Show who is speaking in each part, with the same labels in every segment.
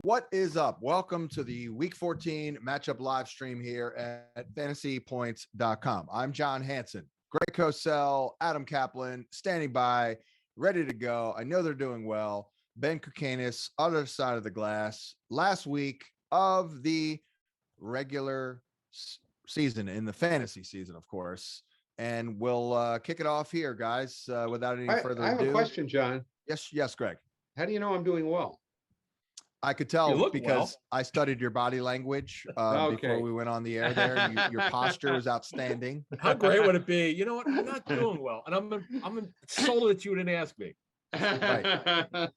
Speaker 1: What is up? Welcome to the Week 14 Matchup live stream here at fantasypoints.com. I'm John Hansen. Greg Cosell, Adam Caplan, standing by, ready to go. I know they're doing well. Ben Kukanis, other side of the glass. Last week of the regular season, in the fantasy season, of course. And we'll kick it off here, guys, without any further
Speaker 2: I have
Speaker 1: ado.
Speaker 2: a question, John.
Speaker 1: Yes, Greg.
Speaker 2: How do you know I'm doing well?
Speaker 1: I could
Speaker 3: You
Speaker 1: tell
Speaker 3: look
Speaker 1: because
Speaker 3: well.
Speaker 1: I studied your body language
Speaker 2: Okay.
Speaker 1: before we went on the air there. Your posture was outstanding.
Speaker 3: How great would it be? You know what? I'm not doing well, and I'm insulted that you didn't ask me.
Speaker 1: Right.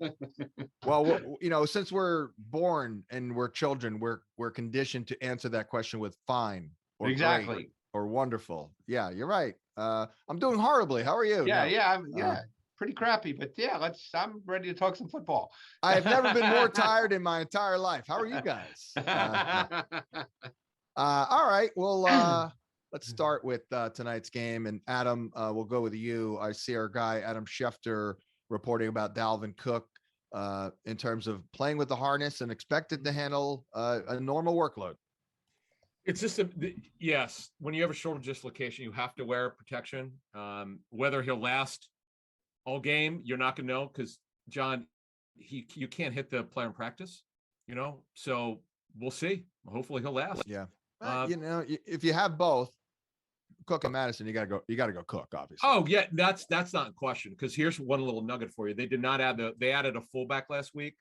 Speaker 1: Well, since we're born and we're children, we're conditioned to answer that question with fine or
Speaker 2: Exactly.
Speaker 1: great or wonderful. Yeah, you're right. I'm doing horribly. How are you?
Speaker 2: Yeah, pretty crappy, but yeah, I'm ready to talk some football.
Speaker 1: I have never been more tired in my entire life. How are you guys? All right. Well, let's start with tonight's game. And Adam, we'll go with you. I see our guy, Adam Schefter, reporting about Dalvin Cook in terms of playing with the harness and expected to handle a normal workload.
Speaker 3: It's just yes. When you have a shoulder dislocation, you have to wear protection. Whether he'll last all game, you're not going to know because John, you can't hit the player in practice, So we'll see. Hopefully he'll last.
Speaker 1: Yeah. If you have both Cook and Madison, you got to go Cook, obviously.
Speaker 3: Oh yeah, that's not in question. Because here's one little nugget for you. They did not add they added a fullback last week,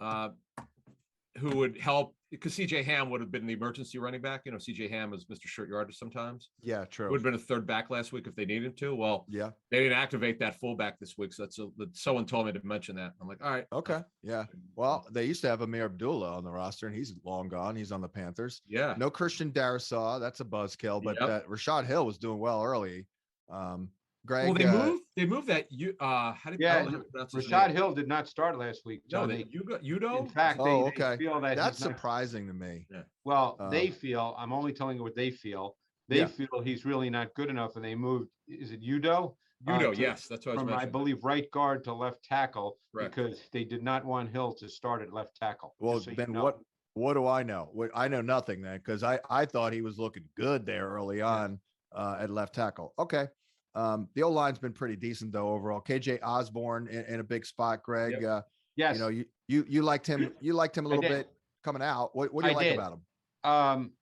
Speaker 3: who would help because CJ Ham would have been the emergency running back. CJ Ham is Mr. Short Yardage sometimes.
Speaker 1: Yeah, true.
Speaker 3: Would have been a third back last week if they needed to. Well,
Speaker 1: yeah,
Speaker 3: they didn't activate that fullback this week. So someone told me to mention that. I'm like, all right.
Speaker 1: Okay. Yeah. Well, they used to have Amir Abdullah on the roster and he's long gone. He's on the Panthers.
Speaker 3: Yeah.
Speaker 1: No Christian Darrisaw. That's a buzzkill, but Rashad Hill was doing well early. Greg.
Speaker 3: Well, they moved that.
Speaker 2: Rashad Hill did not start last week. John.
Speaker 3: No, Udo.
Speaker 2: In fact,
Speaker 1: okay.
Speaker 2: they feel that
Speaker 1: that's surprising to me.
Speaker 3: Yeah.
Speaker 2: Well, they feel. I'm only telling you what they feel. They feel he's really not good enough, and they moved. Is it Udo?
Speaker 3: Yes, that's what I was
Speaker 2: mentioning. I believe right guard to left tackle.
Speaker 3: Correct.
Speaker 2: Because they did not want Hill to start at left tackle.
Speaker 1: Well, then what do I know? I know nothing then because I thought he was looking good there early on at left tackle. Okay. The O line's been pretty decent though overall. KJ Osborne in a big spot, Greg.
Speaker 2: Yep. Yes.
Speaker 1: You liked him. You liked him a little bit coming out. What do you like about him?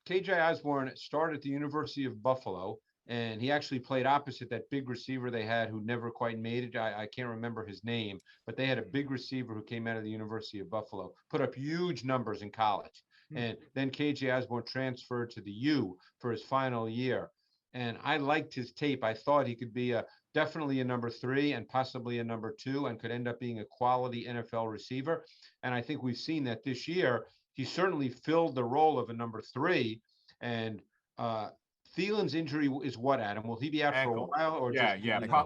Speaker 2: KJ Osborne started at the University of Buffalo, and he actually played opposite that big receiver they had who never quite made it. I can't remember his name, but they had a big receiver who came out of the University of Buffalo, put up huge numbers in college. And then KJ Osborne transferred to the U for his final year. And I liked his tape. I thought he could be definitely a number 3 and possibly a number 2 and could end up being a quality NFL receiver. And I think we've seen that this year. He certainly filled the role of a number 3. And Thielen's injury is what, Adam? Will he be out
Speaker 3: ankle.
Speaker 2: for a while? Or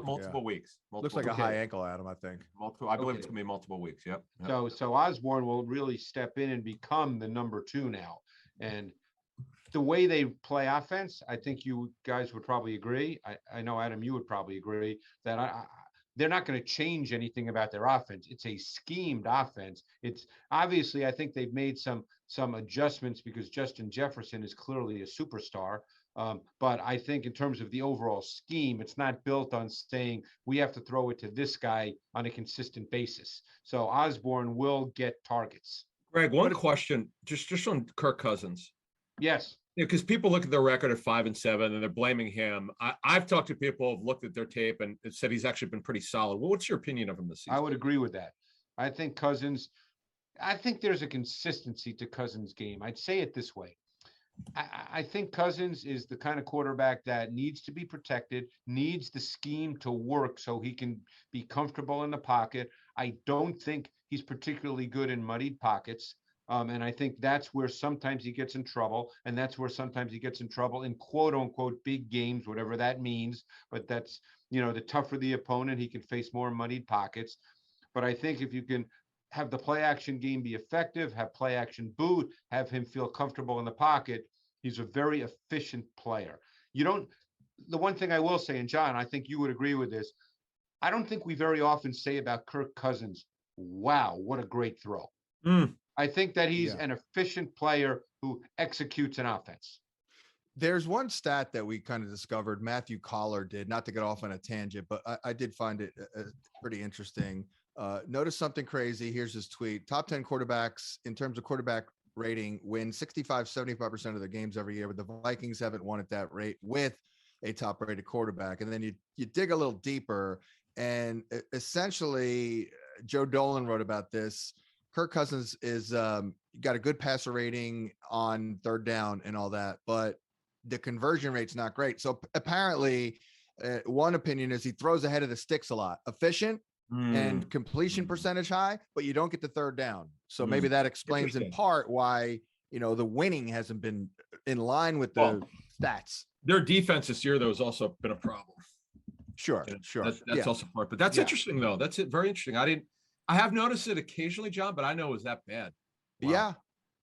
Speaker 3: multiple weeks.
Speaker 1: Looks like a high ankle, Adam, I think.
Speaker 3: Multiple. I believe it's going to be multiple weeks. Yep.
Speaker 2: So Osborne will really step in and become the number 2 now. And the way they play offense, I think you guys would probably agree. I know, Adam, you would probably agree that they're not going to change anything about their offense. It's a schemed offense. It's obviously, I think they've made some adjustments because Justin Jefferson is clearly a superstar. But I think in terms of the overall scheme, it's not built on saying we have to throw it to this guy on a consistent basis. So Osborne will get targets.
Speaker 3: Greg, one question, just on Kirk Cousins.
Speaker 2: Yes.
Speaker 3: Because people look at their record at 5-7 and they're blaming him. I've talked to people who've looked at their tape and said he's actually been pretty solid. Well, what's your opinion of him this season?
Speaker 2: I would agree with that. I think there's a consistency to Cousins' game. I'd say it this way. I think Cousins is the kind of quarterback that needs to be protected, needs the scheme to work so he can be comfortable in the pocket. I don't think he's particularly good in muddied pockets. And I think that's where sometimes he gets in trouble. And that's where sometimes he gets in trouble in quote unquote big games, whatever that means. But that's, the tougher the opponent, he can face more muddied pockets. But I think if you can have the play action game be effective, have play action boot, have him feel comfortable in the pocket, he's a very efficient player. The one thing I will say, and John, I think you would agree with this, I don't think we very often say about Kirk Cousins, wow, what a great throw.
Speaker 3: Mm.
Speaker 2: I think that he's
Speaker 1: Yeah.
Speaker 2: an efficient player who executes an offense.
Speaker 1: There's one stat that we kind of discovered Matthew Collar did, not to get off on a tangent, but I did find it pretty interesting. Notice something crazy. Here's his tweet. Top 10 quarterbacks in terms of quarterback rating win 75 of the games every year, but the Vikings haven't won at that rate with a top rated quarterback. And then you dig a little deeper, and essentially Joe Dolan wrote about this. Kirk Cousins is got a good passer rating on third down and all that, but the conversion rate's not great. So apparently one opinion is he throws ahead of the sticks a lot, efficient and completion percentage high, but you don't get the third down. So maybe that explains in part why, the winning hasn't been in line with the stats.
Speaker 3: Their defense this year, though, has also been a problem.
Speaker 1: Sure.
Speaker 3: That's also part, but that's interesting though. That's it. Very interesting. I have noticed it occasionally, John, but I know it was that bad. Wow.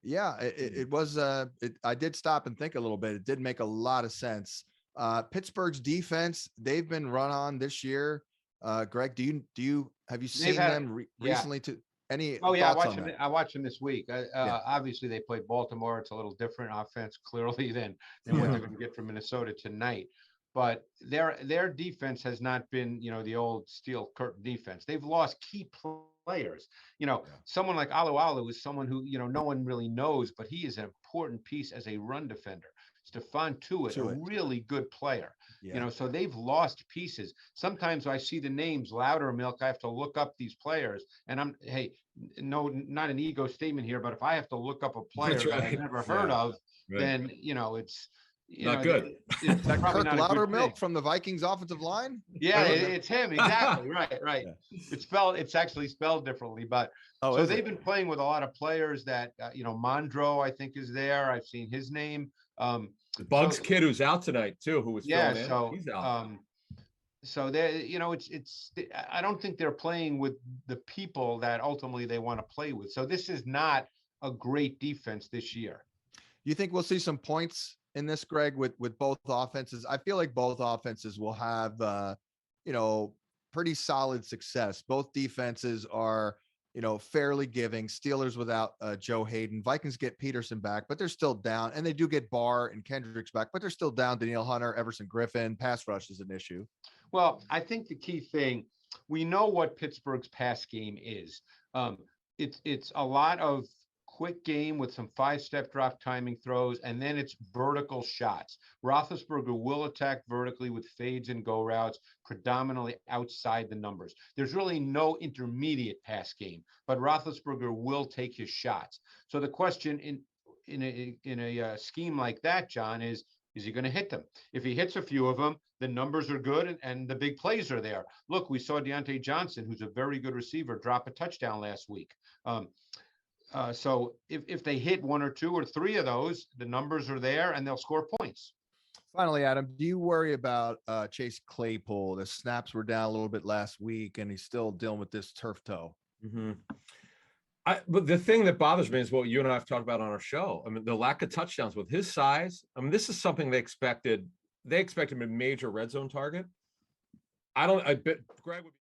Speaker 1: Yeah. It was, I did stop and think a little bit. It did make a lot of sense. Pittsburgh's defense, they've been run on this year. Greg, have you seen them recently to any?
Speaker 2: Oh yeah, I watched them this week. Obviously they played Baltimore. It's a little different offense clearly than what they're going to get from Minnesota tonight. But their defense has not been, the old steel curtain defense. They've lost key players. Someone like Alu is someone who, no one really knows, but he is an important piece as a run defender. Stephon Tuitt, a really good player. So they've lost pieces. Sometimes I see the names Loudermilk. I have to look up these players, and not an ego statement here, but if I have to look up a player that I've never heard of, then it's
Speaker 3: not good.
Speaker 1: Is that Kirk Loudermilk from the Vikings offensive line?
Speaker 2: Yeah, it's him. Exactly. Right. It's actually spelled differently, but so they've been playing with a lot of players that, Mondro, I think, is there. I've seen his name.
Speaker 3: Bugs kid who's out tonight too, who was
Speaker 2: he's out. So they, I don't think they're playing with the people that ultimately they want to play with. So this is not a great defense this year.
Speaker 1: You think we'll see some points in this, Greg, with both offenses? I feel like both offenses will have, pretty solid success. Both defenses are, fairly giving. Steelers without Joe Hayden. Vikings get Peterson back, but they're still down. And they do get Barr and Kendricks back, but they're still down. Danielle Hunter, Everson Griffin. Pass rush is an issue.
Speaker 2: Well, I think the key thing, we know what Pittsburgh's pass game is. It's a lot of quick game with some 5-step drop timing throws, and then it's vertical shots. Roethlisberger will attack vertically with fades and go routes, predominantly outside the numbers. There's really no intermediate pass game, but Roethlisberger will take his shots. So the question in a scheme like that, John, is he going to hit them? If he hits a few of them, the numbers are good and the big plays are there. Look, we saw Deontay Johnson, who's a very good receiver, drop a touchdown last week. So if they hit 1 or 2 or 3 of those, the numbers are there and they'll score points.
Speaker 1: Finally, Adam, do you worry about Chase Claypool? The snaps were down a little bit last week, and he's still dealing with this turf toe.
Speaker 3: Mm-hmm. But the thing that bothers me is what you and I have talked about on our show. I mean, the lack of touchdowns with his size. I mean, this is something they expected. They expected him a major red zone target. I bet Greg would be